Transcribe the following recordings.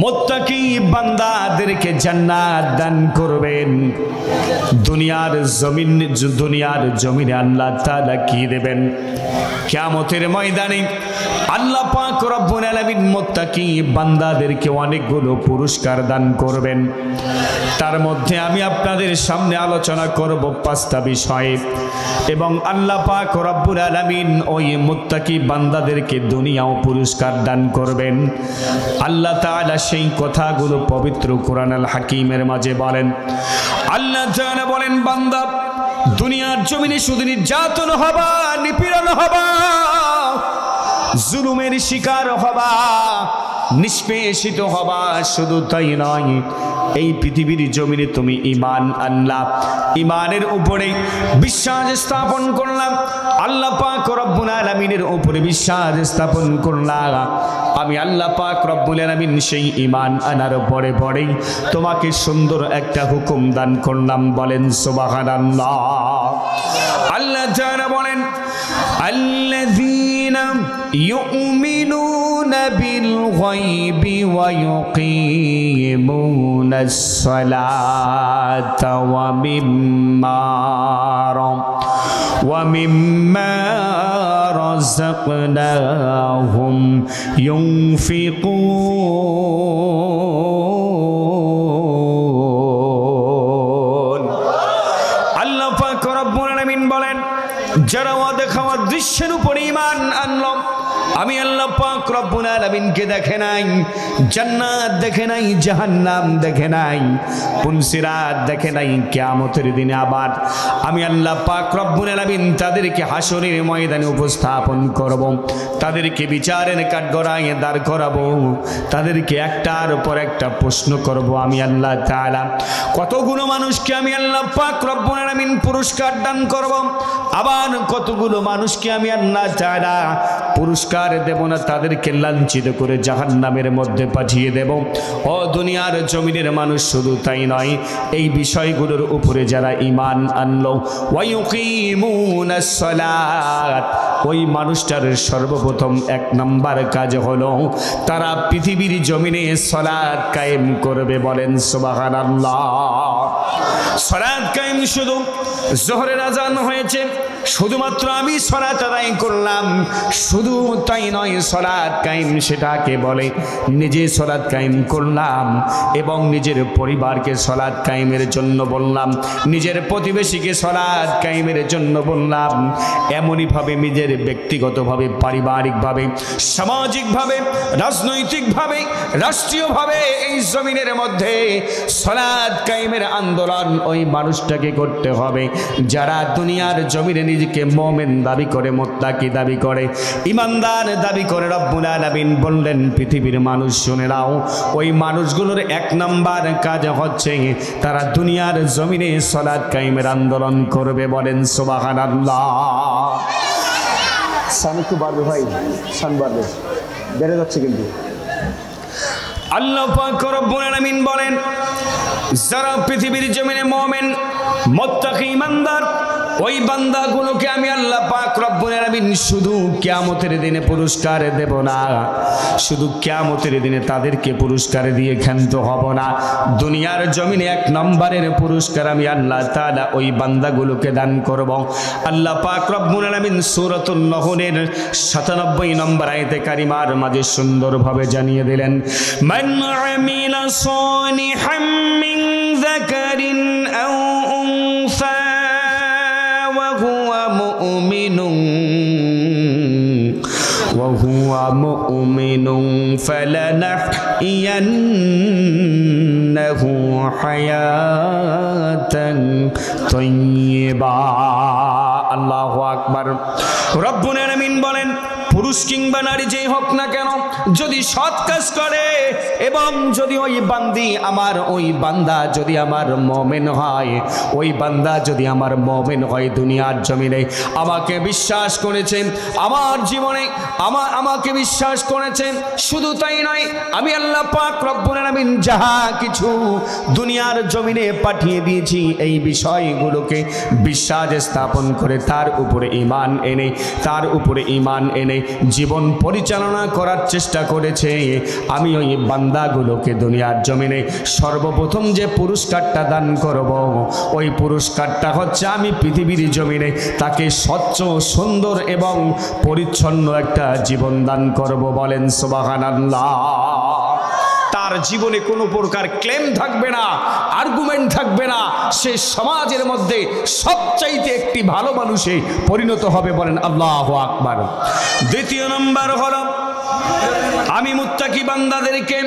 মুত্তাকি বান্দাদেরকে জান্নাত দান করবেন। দুনিয়ার জমিনে আল্লাহ তাআলা কি দেবেন? কিয়ামতের ময়দানে আল্লাহ পাক রব্বুল আলামিন মুত্তাকি বান্দাদেরকে অনেকগুলো পুরস্কার দান করবেন। তার মধ্যে আমি আপনাদের সামনে আলোচনা করব 5টা বিষয়, এবং আল্লাহ পাক রব্বুল আলামিন ওই মুত্তাকি বান্দাদেরকে দুনিয়াও পুরস্কার দান করবেন। আল্লাহ তাআলা সেই কথাগুলো পবিত্র কোরআন আল হাকিমের মাঝে বলেন। আল্লাহ তাআলা বলেন, বান্দা দুনিয়ার জমিনে শুধু নির্যাতন হবা, নিপীড়ন হবা, জুলুমের শিকার হবা, নিষ্পেষিত হবা। শুধু তাই নয়, এই পৃথিবীর জমিনে তুমি ঈমান আনলা, ঈমানের উপরে বিশ্বাস স্থাপন করলাম, আল্লাহ পাক রব্বুল আলামিনের উপরে বিশ্বাস স্থাপন করলাম। আমি আল্লাহ পাক রব্বুল আলামিন সেই ঈমান আনার পরে পরেই তোমাকে সুন্দর একটা হুকুম দান করলাম। বলেন সুবহানাল্লাহ। আল্লাহ তাআলা বলেন, আল্লাযীনা ইউমিনুনা বিল গায়বি ওয়া ইউকিমুনাস সালাতা ওয়া মিম্মা রাযাকনাহুম ইউনফিকুন। আল্লাহ পাক রব্বুল আলামিন বলেন, যারা ওয়াদা খাওয়ার দৃশ্যের উপর ঈমান আনলো, আমি আল্লাহ পাক রব্বুল আলামিনকে দেখে নাই, জান্নাত দেখে নাই, জাহান্নাম দেখে নাই, পুনসিরাত দেখে নাই, কিয়ামতের দিনে আবার আমি আল্লাহ পাক রব্বুল আলামিন তাদেরকে হাসরের ময়দানে উপস্থাপন করব, তাদেরকে বিচারের কাঠগড়ায় দাঁড় করাবো, তাদেরকে একটার পর একটা প্রশ্ন করব। আমি আল্লাহ তাআলা কতগুলো মানুষকে আমি আল্লাহ পাক রব্বুল আলামিন পুরস্কার দান করব, আবার কতগুলো মানুষকে আমি আল্লাহ তাআলা পুরস্কার দেব না, তাদেরকে লাঞ্ছিত করে জাহান্নামের মধ্যে পাঠিয়ে দেব। ও দুনিয়ার জমিনের মানুষ, শুধু তাই নয়, এই বিষয়গুলোর উপরে যারা ঈমান আনলো, ওয়া ইউকিমুনাস সালাত, ওই মানুষটার সর্বপ্রথম 1 নম্বর কাজ হলো তারা পৃথিবীর জমিনে সালাত কায়েম করবে। বলেন সুবহানাল্লাহ। সালাত কায়েম, শুধু যোহরের আজান হয়েছে, শুধুমাত্র আমি সালাত আদায় করলাম, শুধু তাই নয়, সালাত কায়েম সেটাকে বলে নিজে সালাত কায়েম করলাম এবং নিজের পরিবারকে সালাত কায়েমের জন্য বললাম, নিজের প্রতিবেশীকে সালাত কায়েমের জন্য বললাম। এমনইভাবে নিজের ব্যক্তিগতভাবে, পারিবারিকভাবে, সামাজিকভাবে, রাজনৈতিকভাবে, রাষ্ট্রীয়ভাবে এই জমিনের মধ্যে সালাত কায়েমের আন্দোলন ওই মানুষটাকে করতে হবে যারা দুনিয়ার জমিনে নিজেকে মুমিন দাবি করে, মুত্তাকি দাবি করে, ঈমানদার দাবি করে। রব্বুল আলামিন বললেন, পৃথিবীর মানুষ শুনে নাও, ওই মানুষগুলোর 1 নম্বর কাজ হচ্ছে তারা দুনিয়ার জমিনে সালাত কায়েমের আন্দোলন করবে। বলেন সুবহানাল্লাহ। সান একটু বাড়বে ভাই, সান বাড়বে, বেড়ে যাচ্ছে কিন্তু। আল্লাহ পাক রব্বুল আলামিন বলেন, যারা পৃথিবীর জমিনে মুমিন, মুত্তাকি, ঈমানদার, ওই বান্দাগুলোকে আমি আল্লাহ পাক রব্বুল আলামিন শুধু কিয়ামতের দিনে পুরস্কার দেব না, শুধু কিয়ামতের দিনে তাদেরকে পুরস্কার দিয়ে ক্ষান্ত হব না, দুনিয়ার জমিনে 1 নম্বরের পুরস্কার আমি আল্লাহ তাআলা ওই বান্দাগুলোকে দান করব। আল্লাহ পাক রব্বুল আলামিন সূরাতুন নহলের 97 নম্বর আয়াতে কারিমার মাঝে সুন্দরভাবে জানিয়ে দিলেন, মান আমিলা সালিহাম মিন যাকারিন আও উনসা وهو مؤمن فلنحيينه حياة طيبة। আল্লাহু আকবার। রব্বুল আলামিন বলেন, পুরুষ কিংবা নারী যেই হোক না কেন, যদি সৎ কাজ করে এবং যদি ওই বান্দি আমার, ওই বান্দা যদি আমার মুমিন হয়, ওই বান্দা যদি আমার মুমিন হয়, দুনিয়ার জমিনে আমাকে বিশ্বাস করেছেন, আমার জীবনে আমাকে বিশ্বাস করেছেন, শুধু তাই নয়, আমি আল্লাহ পাক রব্বুল আলামিন যাহা কিছু দুনিয়ার জমিনে পাঠিয়ে দিয়েছি এই বিষয়গুলোকে বিশ্বাস স্থাপন করে তার উপরে ঈমান এনে জীবন পরিচালনা করার চেষ্টা করেছে, আমি ওই বান্দাগুলোকে দুনিয়ার জমিনে সর্বপ্রথম যে পুরস্কারটা দান করব, ওই পুরস্কারটা হচ্ছে আমি পৃথিবীর জমিনে তাকে স্বচ্ছ, সুন্দর এবং পরিচ্ছন্ন একটা জীবন দান করব। বলেন সুবহানাল্লাহ। তার জীবনে কোনো প্রকার ক্লেম থাকবে না, আর্গুমেন্ট থাকবে না, সে সমাজের মধ্যে সবচাইতে একটি ভালো মানুষে পরিণত হবে। বলেন আল্লাহু আকবার। দ্বিতীয় নম্বর হলো আমি মুত্তাকি বান্দাদেরকে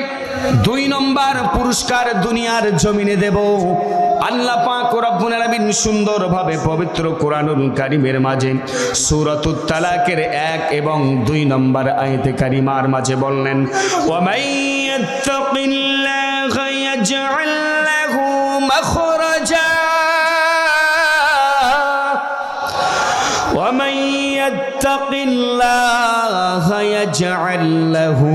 2 নম্বর পুরস্কার দুনিয়ার জমিনে দেব। আল্লাহ পাক রব্বুল আলামিন সুন্দরভাবে পবিত্র কোরআনুল কারীমের মাঝে সূরাতুত তালাকের 1 এবং 2 নম্বর আয়াতে কারিমার মাঝে বললেন, ওয়া মাইয়াত্তাকিল্লাহা ইয়াজআল লাহু মাখরাজা ওয়া মাইয়াত্তাকিল্লাহা ইয়াজআল লাহু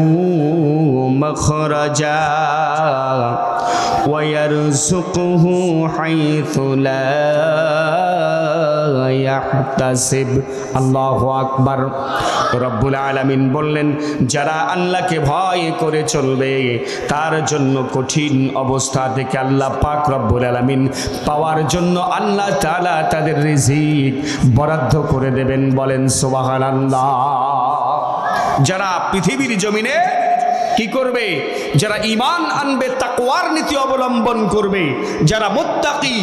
মাখরাজা ويرزقه حيث لا يحتسب। আল্লাহু আকবার। রব্বুল আলামিন বললেন, যারা আল্লাহকে ভয় করে চলবে তার জন্য কঠিন অবস্থা থেকে আল্লাহ পাক রব্বুল আলামিন পাওয়ার জন্য আল্লাহ তাআলা তাদের রিজিক বরাদ্দ করে দেবেন। বলেন সুবহানাল্লাহ। যারা পৃথিবীর জমিনে কি করবে? যারা ঈমান আনবে, তাকওয়ার নীতি অবলম্বন করবে, যারা মুত্তাকি,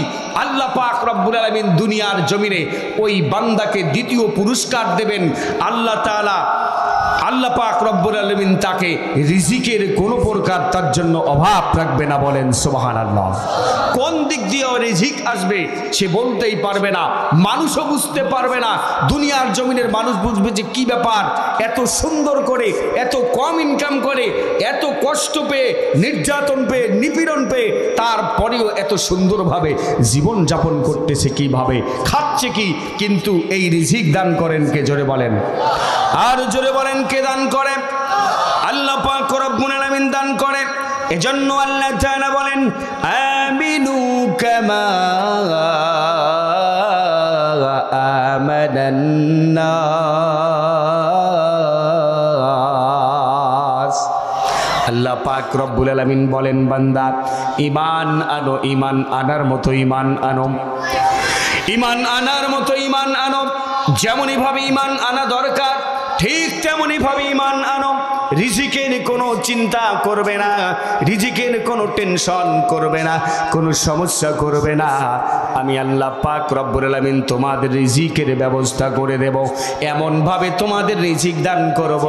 আল্লাহ পাক রব্বুল আলামিন দুনিয়ার জমিনে ওই বান্দাকে দ্বিতীয় পুরস্কার দেবেন। আল্লাহ তাআলা, আল্লাহ পাক রব্বুল আলামিন তাকে রিজিকের কোনো প্রকার তার জন্য অভাব রাখবে না। বলেন সুবহানাল্লাহ। কোন দিক দিয়ে রিজিক আসবে সে বলতেই পারবে না, মানুষও বুঝতে পারবে না। দুনিয়ার জমিনের মানুষ বুঝবে যে কি ব্যাপার, এত সুন্দর করে, এত কম ইনকাম করে, এত কষ্ট পেয়ে, নির্যাতন পেয়ে, নিপীড়ন পেয়ে, তারপরেও এত সুন্দরভাবে জীবন যাপন করতেছে, কিভাবে খাচ্ছে কি। কিন্তু এই রিজিক দান করেন কে? জোরে বলেন। আর জোরে বলেন, কে দান করে? আল্লাহ পাক রব্বুল আলামিন দান করে। এজন্য আল্লাহ তাআলা বলেন, আমিনু কামা আমানান নাস। আল্লাহ পাক রব্বুল আলামিন বলেন, বান্দা ঈমান আনো, ঈমান আনার মতো ঈমান আনো, ঈমান আনার মতো ঈমান আনো। যেমনই ভাবে ঈমান আনা দরকার, ঠিক তেমনই ভাবে ঈমান আনো। রিজিকের কোনো চিন্তা করবে না, রিজিকের কোনো টেনশন করবে না, কোনো সমস্যা করবে না। আমি আল্লাহ পাক রব্বুল আলামিন তোমাদের রিজিকের ব্যবস্থা করে দেব, এমনভাবে তোমাদের রিজিক দান করব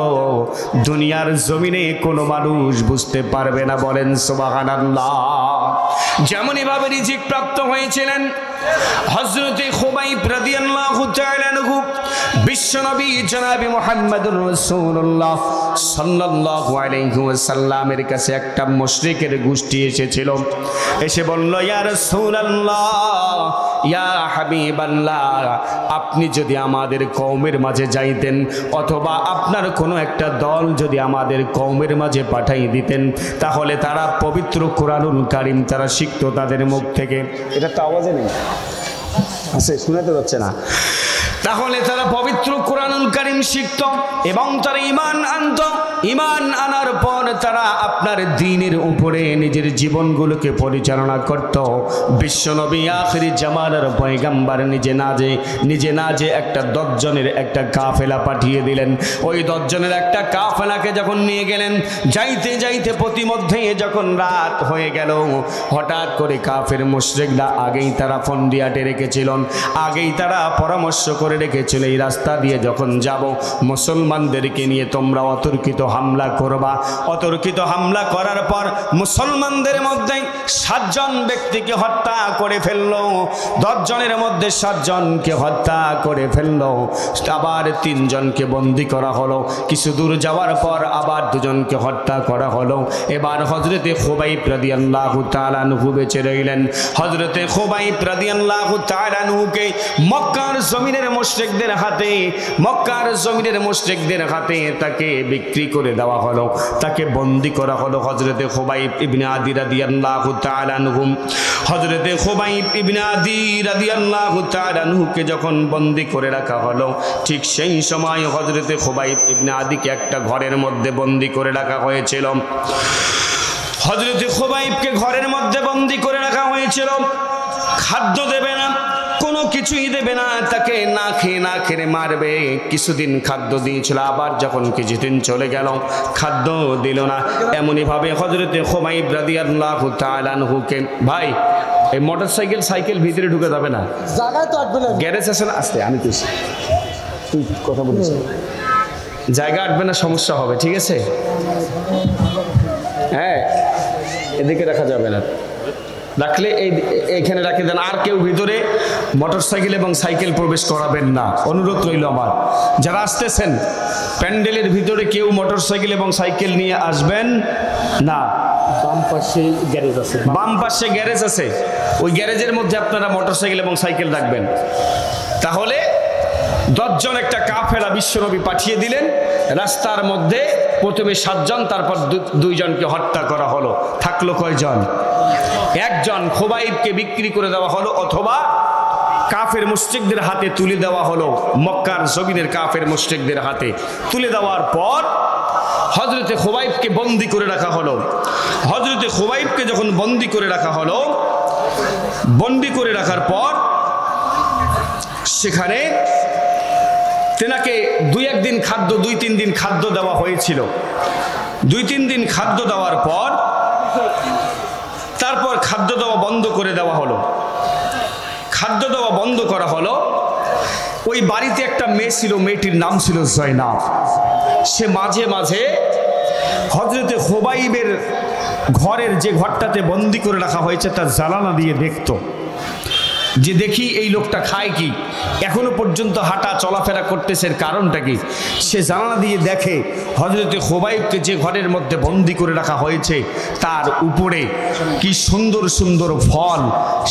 দুনিয়ার জমিনে কোনো মানুষ বুঝতে পারবে না। বলেন সুবহানাল্লাহ। যেমনই ভাবে রিজিক প্রাপ্ত হয়েছিলেন হযরতে খুবাইব রাদিয়াল্লাহু তাআলা আনহু, বিশ্বনবী জনাবে মুহাম্মদুর রাসূলুল্লাহ সাল্লাল্লাহু আলাইহি ওয়াসাল্লামের কাছে একটা মুশরিকের গোষ্ঠী এসেছিল। এসে বলল, ইয়া রাসূলুল্লাহ, ইয়া হাবিবাল্লাহ, আপনি যদি আমাদের কওমের মাঝে যাইতেন, অথবা আপনার কোনো একটা দল যদি আমাদের কওমের মাঝে পাঠাই দিতেন, তাহলে তারা পবিত্র কোরআনুল কারীম তারা শিখতো তাদের মুখ থেকে। এটা তো আওয়াজে নেই, আছে, শোনাতে যাচ্ছে না। তাহলে তারা পবিত্র কোরআনুল কারীম শিখত এবং তারা ঈমান আনত। ঈমান আনার পর তারা আপনার দ্বীনের উপরে নিজের জীবনগুলোকে পরিচালনা করত। বিশ্বনবী আখিরি জামানার পয়গম্বর নিজে না যে একটা 10 জনের একটা কাফেলা পাঠিয়ে দিলেন। ওই 10 জনের একটা কাফেলাকে যখন নিয়ে গেলেন, যাইতে যাইতে প্রতিমধ্যে যখন রাত হয়ে গেল, হঠাৎ করে কাফের মুশরিকরা আগেই তারা ফন্দিয়াটে রেখেছিলেন, আগেই তারা পরামর্শ করে রেখেছিল এই রাস্তা দিয়ে যখন যাব মুসলমানদেরকে নিয়ে তোমরা অতর্কিত হামলা করবা। অতর্কিত হামলা করার পর মুসলমানদের মধ্যে 7 জন ব্যক্তিকে হত্যা করে ফেললো, 10 জনের মধ্যে 7 জনকে হত্যা করে ফেললো, আবার 3 জনকে বন্দী করা হলো। কিছু দূর যাওয়ার পর আবার 2 জনকে হত্যা করা হলো। এবার হযরতে খুবাইব রাদিয়াল্লাহু তাআলা আনহু বেঁচে রইলেন। হযরতে খুবাইব রাদিয়াল্লাহু তাআলা আনহুকে মক্কার জমিনের মুশরিকদের হাতে, মক্কার জমিনের মুশরিকদের হাতে তাকে বিক্রি করে দেওয়া হলো, তাকে বন্দী করা হলো। হযরতে খুবাইব ইবনে আদি রাদিয়াল্লাহু তাআলা আনহু, হযরতে খুবাইব ইবনে আদি রাদিয়াল্লাহু তাআলা আনহুকে যখন বন্দী করে রাখা হলো, ঠিক সেই সময় হযরতে খুবাইব ইবনে আদিকে একটা ঘরের মধ্যে বন্দী করে রাখা হয়েছিল। হযরতে খুবাইবকে ঘরের মধ্যে বন্দী করে রাখা হয়েছিল। খাদ্য দেবে না, কোনো কিছুই দেবে না, তাকে না খেয়ে মারবে। কিছুদিন খাদ্য দিয়েছিল, আবার যখন কিছুদিন চলে গেল খাদ্য দিল না। এমনই ভাবে হযরতে খুবাইব রাদিয়াল্লাহু তাআলা আনহুকে, ভাই এই মোটরসাইকেল সাইকেল ভিতরে ঢুকে যাবে না, জায়গায় তো আটবে না, গ্যারেজ আছে না, আসতে আমি তুই কথা বলিস, জায়গা আটবে না, সমস্যা হবে, ঠিক আছে? হ্যাঁ, এদিকে রাখা যাবে না, রাখলে এইখানে রাখে দেন। আর কেউ ভিতরে মোটরসাইকেল এবং সাইকেল প্রবেশ করাবেন না, অনুরোধ রইল আমার। যারা আসতেছেন প্যান্ডেলের ভিতরে কেউ মোটরসাইকেল এবং সাইকেল নিয়ে আসবেন না। বাম পাশে গ্যারেজ আছে, বাম পাশে গ্যারেজ আছে, ওই গ্যারেজের মধ্যে আপনারা মোটরসাইকেল এবং সাইকেল রাখবেন। তাহলে 10 জন একটা কাফেলা বিশ্বনবী পাঠিয়ে দিলেন। রাস্তার মধ্যে প্রথমে 7 জন, তারপর 2 জনকে হত্যা করা হলো। থাকলো কয়জন? 1 জন। খুবাইবকে বিক্রি করে দেওয়া হলো, অথবা কাফের মুশরিকদের হাতে তুলে দেওয়া হলো। মক্কার জমিনের কাফের মুশরিকদের হাতে তুলে দেওয়ার পর হযরতে খুবাইবকে বন্দী করে রাখা হলো। হযরতে খুবাইবকে যখন বন্দী করে রাখা হলো, বন্দী করে রাখার পর সেখানে তেনাকে 2-1 দিন খাদ্য, 2-3 দিন খাদ্য দেওয়া হয়েছিল। 2-3 দিন খাদ্য দেওয়ার পর তারপর খাদ্য দেওয়া বন্ধ করে দেওয়া হলো। খাদ্য দেওয়া বন্ধ করা হলো। ওই বাড়িতে একটা মেয়ে ছিল, মেয়েটির নাম ছিল জয়নাব। সে মাঝে মাঝে হযরতে খুবাইবের ঘরের যে ঘরটাতে বন্দী করে রাখা হয়েছে তার জানালা দিয়ে দেখতো, যে দেখি এই লোকটা খায় কি, এখনো পর্যন্ত হাঁটা চলাফেরা করতেছে, কারণটা কি? সে জানালা দিয়ে দেখে হযরতে খুবাইবকে যে ঘরের মধ্যে বন্দী করে রাখা হয়েছে তার উপরে কি সুন্দর সুন্দর ফল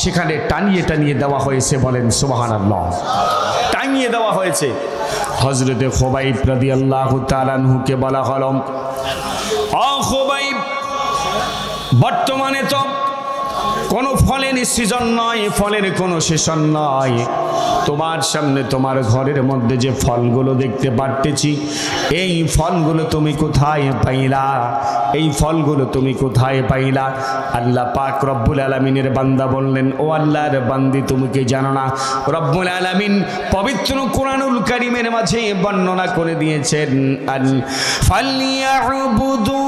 সেখানে টানিয়ে টানিয়ে দেওয়া হয়েছে। বলেন সুবহানাল্লাহ, টানিয়ে দেওয়া হয়েছে। হযরতে খুবাইব রাদিয়াল্লাহু তাআলা আনহুকে বলা হলো, ও খুবাইব, বর্তমানে তো কোনো ফলের সিজন নয়, ফলের কোনো সেশন নয়। তোমার সামনে তোমার ঘরের মধ্যে যে ফলগুলো দেখতে পারতেছি, এই ফলগুলো তুমি কোথায় পাইলা? এই ফলগুলো তুমি কোথায় পাইলা? আল্লাহ পাক রব্বুল আলামিনের বান্দা বললেন, ও আল্লাহর বান্দি, তুমি কি জানো না রব্বুল আলামিন পবিত্র কোরআনুল কারীমের মাঝে বর্ণনা করে দিয়েছেন, আল ফালিয়াবুদু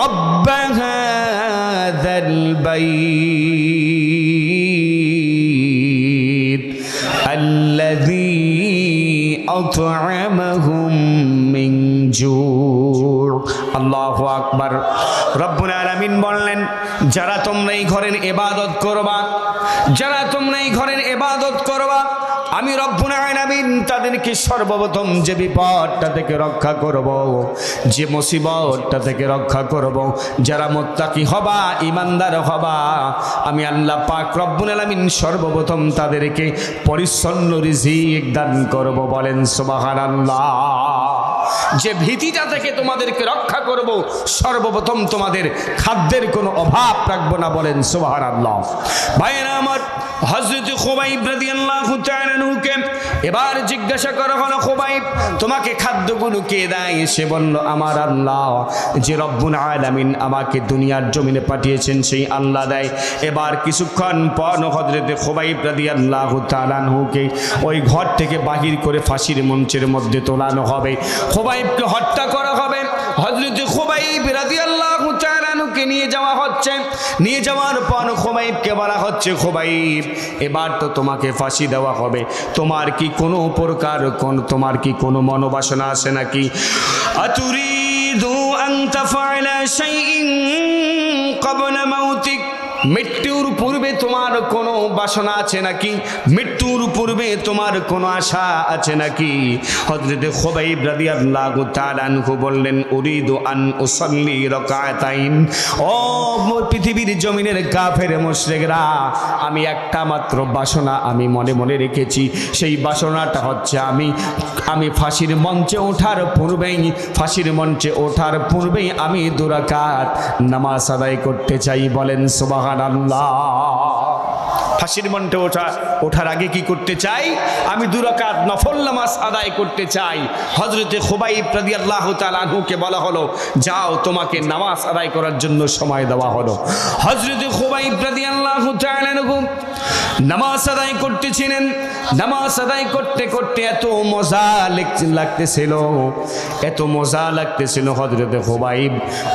রব্ব হাযাল বাইত আল্লাযী আত'আমাহুম মিন জু'। আল্লাহু আকবার। রব্বুল আলামিন বললেন, যারা তোমরা এই ঘরের ইবাদত করবা, যারা তোমরা এই ঘরের ইবাদত করবা, আমি রব্বুল আলামিন তাদেরকে সর্বপ্রথম যে বিপদটা থেকে রক্ষা করব, যে মুসিবতটা থেকে রক্ষা করব, যারা মুত্তাকি হবা, ঈমানদার হবা, আমি আল্লাহ পাক রব্বুল আলামিন সর্বপ্রথম তাদেরকে পরিচ্ছন্ন রিজিক দান করব। বলেন সুবহানাল্লাহ। যে ভীতিটা থেকে তোমাদেরকে রক্ষা করব, সর্বপ্রথম তোমাদের খাদ্যের কোনো অভাব রাখবো না। বলেন সুবহানাল্লাহ। ভাইরা আমার, হযরত খুবাইব রাদিয়াল্লাহু তাআলা আনহুকে এবার জিজ্ঞাসা করা হলো, খুবাইব, তোমাকে খাদ্যগুলো কে দেয়? সে বলল, আমার আল্লাহ, যে রব্বুল আলামিন আমাকে দুনিয়ার জমিনে পাঠিয়েছেন সেই আল্লাহ দেয়। এবার কিছুক্ষণ পর হযরত খুবাইব রাদিয়াল্লাহু তাআলা আনহুকে ওই ঘর থেকে বাহির করে ফাঁসির মঞ্চের মধ্যে তোলানো হবে, খুবাইবকে হত্যা করা হবে। হযরত খুবাইব রাদিয়াল্লাহু তাআলা আনহুকে নিয়ে যাওয়া হচ্ছে। নিয়ে যাওয়ার পর খুবাইবকে বলা হচ্ছে, খুবাইব, এবার তো তোমাকে ফাঁসি দেওয়া হবে, তোমার কি কোনো প্রকার তোমার কি কোনো মনোবাসনা আছে নাকি? আতুরিদু আন তাফআলা শাইইন ক্বাবলা মাউতিক, মৃত্যুর পূর্বে তোমার কোনো বাসনা আছে নাকি? মৃত্যুর পূর্বে তোমার কোনো আশা আছে নাকি? হযরতে খুবাইব রাদিয়াল্লাহু তাআলা আনহু বললেন, উরিদু আন উসাল্লি রাকাতাইন। ও পৃথিবীর জমিনের কাফের মুশরিকরা, আমি একটা মাত্র বাসনা আমি মনে মনে রেখেছি। সেই বাসনাটা হচ্ছে আমি ফাঁসির মঞ্চে ওঠার পূর্বেই আমি 2 রাকাত নামাজ আদায় করতে চাই। বলেন সুবহানাল্লাহ। ফাঁসির মঞ্চে ওঠার আগে কি করতে চাই? আমি 2 রাকাত নফল নামাজ আদায় করতে চাই। হযরতে খুবাইব রাদিয়াল্লাহু তাআলা আনহুকে বলা হলো, যাও তোমাকে নামাজ আদায় করার জন্য সময় দেওয়া হলো। হযরতে খুবাইব রাদিয়াল্লাহু তাআলা আনহু নামাজ আদায় করতেছিলেন। নামাজ আদায় করতে করতে এত মজা লাগতেছিল হযরতে খুবাইব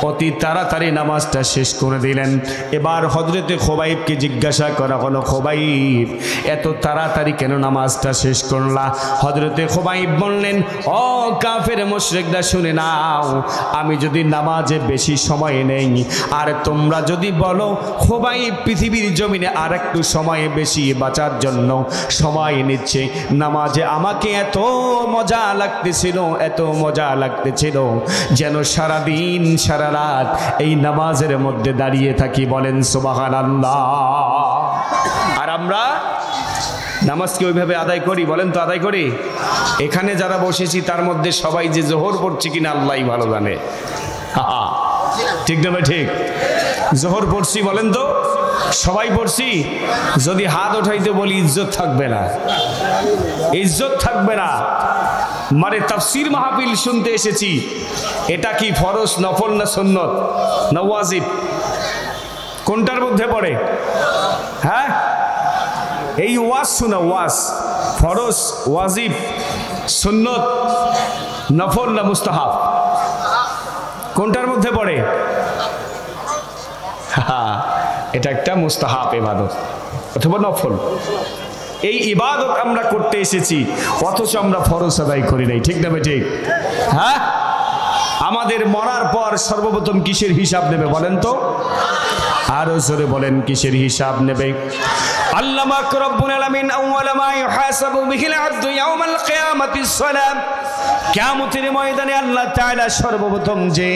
অতি তাড়াতাড়ি নামাজটা শেষ করে দিলেন। এবার হযরতে খুবাইবকে জিজ্ঞাসা করা হলো, খুবাইব এত তাড়াতাড়ি কেন নামাজটা শেষ করলা? হযরতে খুবাইব বললেন, ও কাফের মুশরিকরা শুনে নাও, আমি যদি নামাজে বেশি সময় নেই আর তোমরা যদি বলো খুবাইব পৃথিবীর জমিনে আর একটু সময় বেশি বাঁচার জন্য সময় নিচ্ছে নামাজে, আমাকে এত মজা লাগতেছিল যেন সারাদিন সারা রাত এই নামাজের মধ্যে দাঁড়িয়ে থাকি। বলেন সুবহানাল্লাহ। আর আমরা নামাজকে ওইভাবে আদায় করি? বলেন তো আদায় করি? এখানে যারা বসেছি তার মধ্যে সবাই যে জোহর পড়ছি কিনা আল্লাহই ভালো জানে। ঠিক না ভাই? ঠিক, জোহর পড়ছি বলেন তো? সবাই পড়ছি? যদি হাত উঠাইতে বলি ইজ্জত থাকবে না। মানে তাফসীর মাহফিল শুনতে এসেছি, এটা কি ফরজ, নফল না সুন্নত না ওয়াজিব? কোনটার মধ্যে পড়ে? হ্যাঁ, এই ওয়াজ শোনা, ওয়াজ ফরজ, ওয়াজিব, সুন্নত, নফল না মুস্তাহাব? কোনটার মধ্যে পড়ে? এটা একটা মুস্তাহাব ইবাদত অথবা নফল। এই ইবাদত আমরা করতে এসেছি, অথচ আমরা ফরজ আদায় করি নাই। ঠিক না ভাই? ঠিক। হ্যাঁ, আমাদের মরার পর সর্বপ্রথম কিসের হিসাব নেবে বলেন তো? আরো জোরে বলেন, কিসের হিসাব নেবে? আল্লাহ পাক রব্বুল আলামিন আউয়ালা মা ইউহাসাবু বিহিল আবদু ইয়াউমাল কিয়ামাতিস সালাম। কিয়ামতের ময়দানে আল্লাহ তাআলা সর্বপ্রথম যে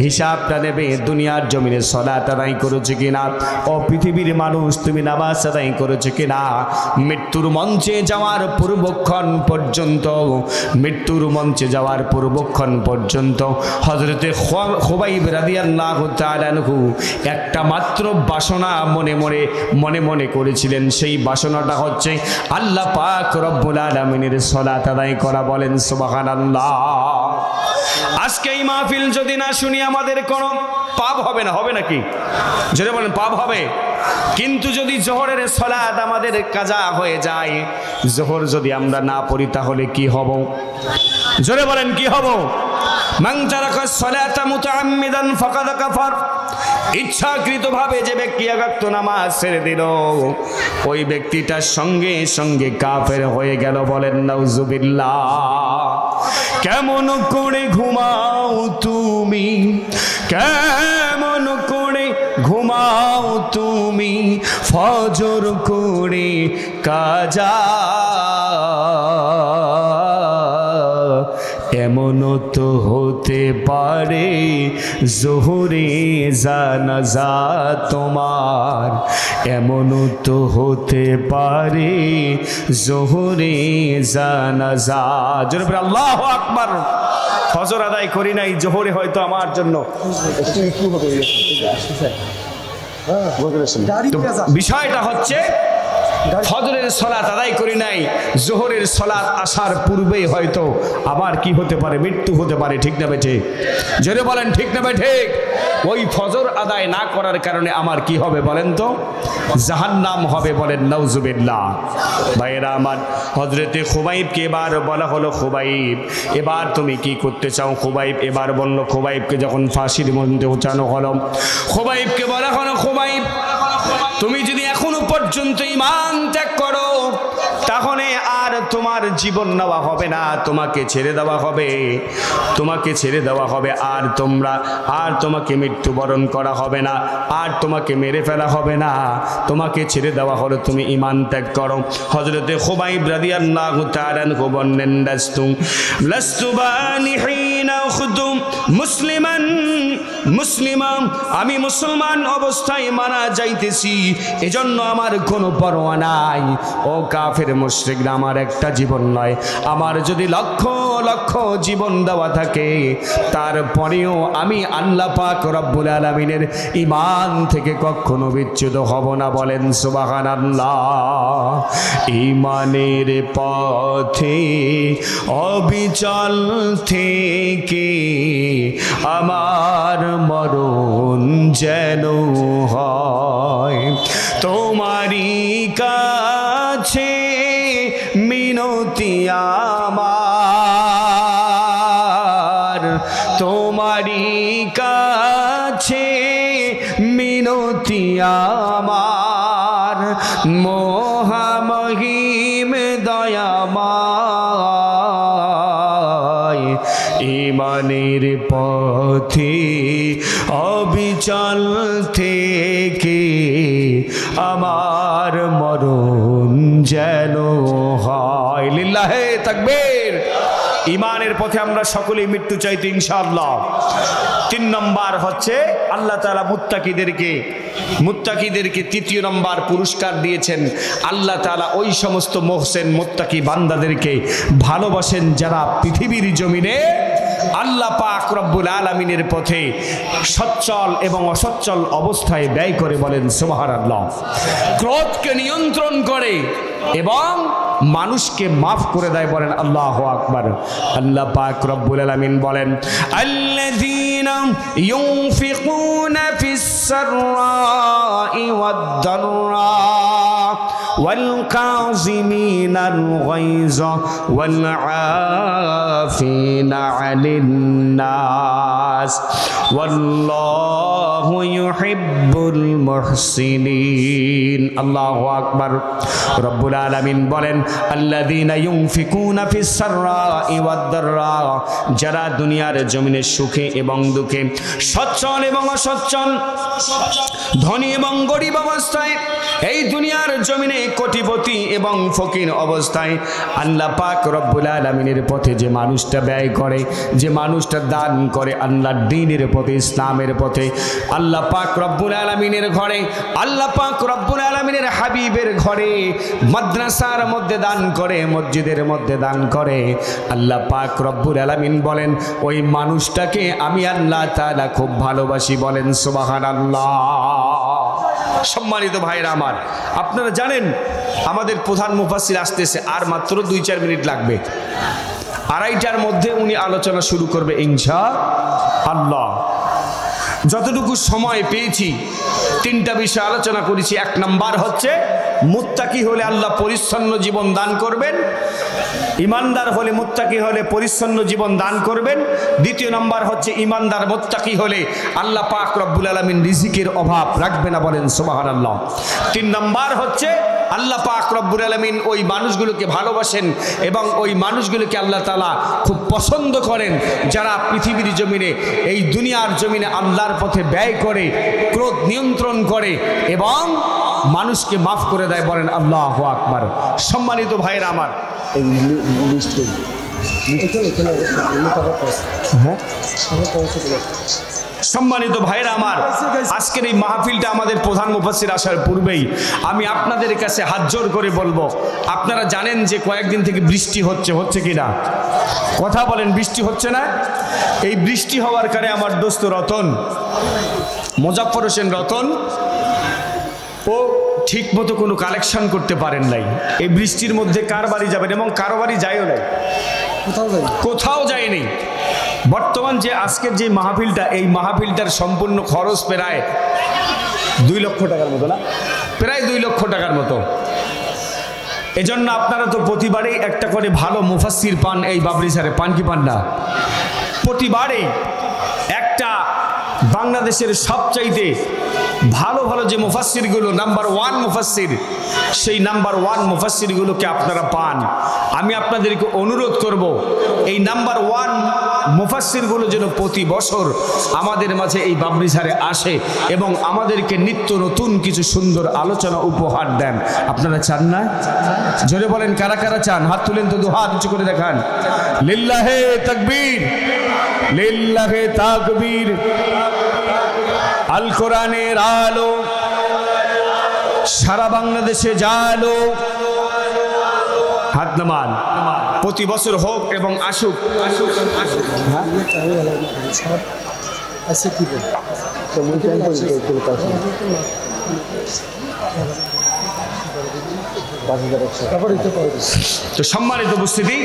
হিসাবটা নেবে, দুনিয়ার জমিনে সালাত আদায় করেছে কিনা, ও পৃথিবীর মানুষ তুমি নামাজ আদায় করেছে কিনা। মৃত্যুর মঞ্চে যাওয়ার পূর্বক্ষণ পর্যন্ত হযরতে খুবাইব রাদিয়াল্লাহু তাআলা আনহু একটা মাত্র বাসনা মনে মনে করেছিলেন। সেই বাসনাটা হচ্ছে আল্লাহ পাক রব্বুল আলামিনের সালাত আদায় করা। বলেন সুবহানাল্লাহ। আজকে এই মাহফিল যদি না শুনি আমাদের কোনো পাপ হবে না? হবে নাকি? যদি বলেন পাপ হবে। কিন্তু যদি জোহরের সালাত আমাদের কাজা হয়ে যায়, জোহর যদি আমরা না পড়ি তাহলে কি হব? জোরে বলেন কি হব? মান তারাকা সালাতা মুতাআম্মিদান ফাকাদ কাফার। ইচ্ছাকৃতভাবে যে ব্যক্তি একাক্ত নামাজ ছেড়ে দিল, ওই ব্যক্তিটার সঙ্গে সঙ্গে কাফের হয়ে গেল। বলেন নাউজুবিল্লাহ। কেমন করে ঘুমাও তুমি, কেমন করে ঘুমাও তুমি, ফজর করে কাজা। এমনও তো হতে পারে জোহরে জানাজা তোমার, এমনও তো হতে পারে জোহরে জানাজা। জোরে বলে আল্লাহু আকবার। ফজর আদায় করি নাই, জোহরে হয়তো আমার জন্য বিষয়টা হচ্ছে ফজরের সালাত আদায় করি নাই, জোহরের সালাত আসার পূর্বেই হয়তো আবার কি হতে পারে? মৃত্যু হতে পারে। ঠিক না বেঠে? জোরে বলেন ঠিক না বেঠে? ওই ফজর আদায় না করার কারণে আমার কি হবে বলেন তো? জাহান্নাম হবে। বলেন নাউজুবিল্লাহ। ভাইয়েরা আমার, হযরতে খুবাইবকে এবার বলা হলো, খুবাইব এবার তুমি কি করতে চাও? খুবাইব এবার বলল, খুবাইবকে যখন ফাঁসির মধ্যে উঠানো হলো, খুবাইবকে বলা হলো, খুবাইব তুমি যদি এখনো পর্যন্ত ঈমান ত্যাগ করো তাহলে আর তোমার তোমার জীবন নেওয়া হবে না, তোমাকে ছেড়ে দেওয়া হবে, তোমাকে ছেড়ে দেওয়া হবে। আর তোমাকে মৃত্যুবরণ করা হবে না, আর তোমাকে মেরে ফেলা হবে না, তোমাকে ছেড়ে দেওয়া হলো, তুমি ঈমান ত্যাগ করো। হযরতে খুবাইব রাদিয়াল্লাহু তাআলা আনহু বলেন, লাস্তু বানিহিনা উখতুম মুসলিমান, আমি মুসলমান অবস্থায় মারা যাইতেছি, এজন্য আমার কোনো পরোয়া নাই। ও কাফের মুশরিকরা, আমার একটা জীবন নয়, আমার যদি লক্ষ লক্ষ জীবন দেওয়া থাকে, তারপরেও আমি আল্লাহ পাক রব্বুল আলামিনের ঈমান থেকে কখনো বিচ্যুত হব না। বলেন সুবহানাল্লাহ। ঈমানের পথে অবিচল থেকে আমার মরণ যেন হয় তোমারই কাছে মিনতি আমার, তোমারই কাছে মিনতি আমার, মহামহিম দয়াময়, ঈমানের পথে অবিচল থেকে আমার মরণ যেন হয়। লিল্লাহে তাকবীর। ঈমানের পথে আমরা সকলেই মৃত্যু চাইতে ইনশাআল্লাহ। 3 নম্বর হচ্ছে আল্লাহ তাআলা মুত্তাকিদেরকে 3য় নম্বর পুরস্কার দিয়েছেন। আল্লাহ তাআলা ওই সমস্ত মুহসিন মুত্তাকি বান্দাদেরকে ভালোবাসেন যারা পৃথিবীর জমিনে আল্লাহ পাক রব্বুল আলামিনের পথে সচ্ছল এবং অসচ্ছল অবস্থায় ব্যয় করে। বলেন সুবহানাল্লাহ। ক্রোধকে নিয়ন্ত্রণ করে এবং মানুষকে মাফ করে দেয়। বলেন আল্লাহু আকবার। আল্লাহ পাক রব্বুল আলামিন বলেন, আল্লাযীনা ইউনফিকুনা ফিস সাররাই ওয়াদ দাররা ওয়াল কাযিমিনাল গায়যা ওয়াল আফিনা আনিন নাস ওয়াল্লাহু ইউহিব্বুল মুহসিনিন। আল্লাহু আকবার। রব্বুল আলামিন বলেন, আল্লাযীনা ইউনফিকুনা ফিস সাররাই ওয়াদ দাররা, যারা দুনিয়ার জমিনে সুখে এবং দুঃখে, সচ্ছল এবং অসচ্ছল, ধনী এবং গরিব অবস্থায়, এই দুনিয়ার জমিনে কোটিপতি এবং ফকির অবস্থায় আল্লাহ পাক রব্বুল আলামিনের পথে যে মানুষটা ব্যয় করে, যে মানুষটা দান করে আল্লাহর দ্বীনের পথে, ইসলামের পথে, আল্লাহ পাক রব্বুল আলামিনের ঘরে, আল্লাহ পাক রব্বুল আলামিনের হাবিবের ঘরে, মাদ্রাসার মধ্যে দান করে, মসজিদের মধ্যে দান করে, আল্লাহ পাক রব্বুল আলামিন বলেন ওই মানুষটাকে আমি আল্লাহ তাআলা খুব ভালোবাসি। বলেন সুবহানাল্লাহ। সম্মানিত ভাইরা আমার, আপনারা জানেন আমাদের প্রধান মুফাসসির আসতেছে, আর মাত্র 2-4 মিনিট লাগবে। 2:30টার মধ্যে উনি আলোচনা শুরু করবে ইনশাআল্লাহ। যতটুকু সময় পেয়েছি 3টা বিষয় আলোচনা করেছি। 1 নম্বর হচ্ছে মুত্তাকি হলে আল্লাহ পরিচ্ছন্ন জীবন দান করবেন, ইমানদার হলে মুত্তাকি হলে পরিচ্ছন্ন জীবন দান করবেন। 2য় নম্বর হচ্ছে ইমানদার মুত্তাকি হলে আল্লাহ পাক রব্বুল আলামিন রিজিকের অভাব রাখবে না। বলেন সুবহানাল্লাহ। 3 নম্বর হচ্ছে আল্লাহ পাক রব্বুল আলামিন ওই মানুষগুলোকে ভালোবাসেন এবং ওই মানুষগুলোকে আল্লাহ তাআলা খুব পছন্দ করেন যারা পৃথিবীর জমিনে, এই দুনিয়ার জমিনে আল্লাহর পথে ব্যয় করে, ক্রোধ নিয়ন্ত্রণ করে এবং মানুষকে মাফ করে দেয়। বলেন আল্লাহু আকবার। সম্মানিত ভাইরা আমার, সম্মানিত ভাইরা আমার, আজকের এই মাহফিলটা আমাদের প্রধান মুফাসসির আসার পূর্বেই আমি আপনাদের কাছে হাত জোর করে বলবো, আপনারা জানেন যে কয়েকদিন থেকে বৃষ্টি হচ্ছে কি না? কথা বলেন, বৃষ্টি হচ্ছে না? এই বৃষ্টি হওয়ার কারণে আমার দোস্ত রতন, মোজাফফর হোসেন রতন, ও ঠিক মতো কোনো কালেকশন করতে পারেন নাই। এই বৃষ্টির মধ্যে কার বাড়ি যাবেন, এবং কারো বাড়ি যায়ও নাই, কোথাও যায়নি। বর্তমান যে আজকের যে মাহফিলটা, এই মাহফিলটার সম্পূর্ণ খরচ প্রায় 2 লক্ষ টাকার মতো, না প্রায় 2 লক্ষ টাকার মতো। এজন্য আপনারা তো প্রতিবারেই একটা করে ভালো মুফাসসির পান এই বাবরি স্যারে, পান কি পান না? প্রতিবারেই একটা বাংলাদেশের সবচাইতে ভালো ভালো যে মুফাসসিরগুলো নাম্বার 1 মুফাসসির, সেই নাম্বার 1 মুফাসসিরগুলোকে আপনারা পান। আমি আপনাদেরকে অনুরোধ করব এই নাম্বার 1 মুফাসসিরগুলো যেন প্রতি বছর আমাদের মাঝে এই বাবরিসারে আসে এবং আমাদেরকে নিত্য নতুন কিছু সুন্দর আলোচনা উপহার দেন। আপনারা চান না? জোরে বলেন কারা কারা চান? হাত তুলেন তো, দু হাত উঁচু করে দেখান। লিল্লাহে তাকবীর, লিল্লাহে তাকবীর। আল কোরআনের আলো সারা বাংলাদেশে জালো। হাত নামান। প্রতি বছর হোক এবং আসুক। তো সম্মানিত উপস্থিতি,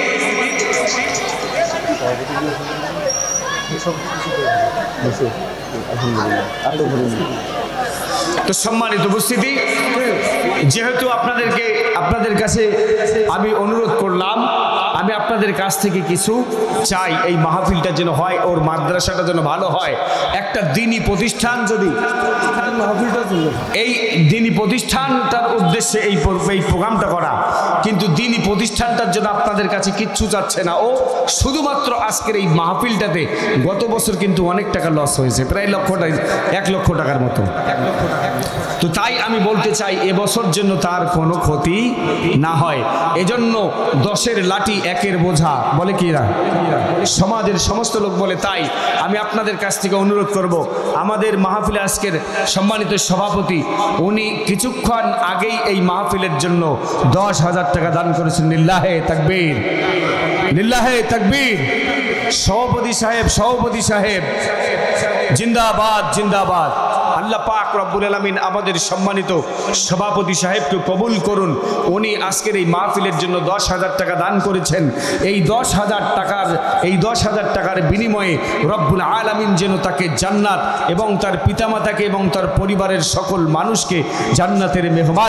তো সম্মানিত উপস্থিতি, যেহেতু আপনাদের কাছে আমি অনুরোধ করলাম, আমি আপনাদের কাছ থেকে কিছু চাই। এই মাহফিলটা যেন হয়, ওর মাদ্রাসাটা যেন ভালো হয়। একটা দ্বীনি প্রতিষ্ঠান, যদি এই দ্বীনি প্রতিষ্ঠানটার উদ্দেশ্যে এই প্রোগ্রামটা করা, কিন্তু দ্বীনি প্রতিষ্ঠানটার জন্য আপনাদের কাছে কিচ্ছু চাচ্ছে না। ও শুধুমাত্র আজকের এই মাহফিলটাতে গত বছর কিন্তু অনেক টাকা লস হয়েছে, প্রায় 1 লক্ষ টাকার মতো। তো তাই আমি বলতে চাই এবছর যেন তার কোনো ক্ষতি না হয়। এজন্য 10-এর লাঠি 1-এর বোঝা বলে কি না, সমাজের সমস্ত লোক বলে। তাই আমি আপনাদের কাছ থেকে অনুরোধ করব, আমাদের মাহফিলে আজকের সম্মানিত সভাপতি, উনি কিছুক্ষণ আগেই এই মাহফিলের জন্য 10,000 টাকা দান করেছেন। লিল্লাহে তাকবীর, লিল্লাহে তাকবীর। সভাপতি সাহেব জিন্দাবাদ, জিন্দাবাদ। আল্লাহ পাক রব্বুল আলামিন আমাদের সম্মানিত সভাপতি সাহেবকে কবুল করুন। উনি আজকের এই মাহফিলের জন্য 10,000 টাকা দান করেছেন। এই 10,000 টাকার বিনিময়ে রব্বুল আলামিন যেন তাকে জান্নাত এবং তার পিতামাতাকে এবং তার পরিবারের সকল মানুষকে জান্নাতের মেহমান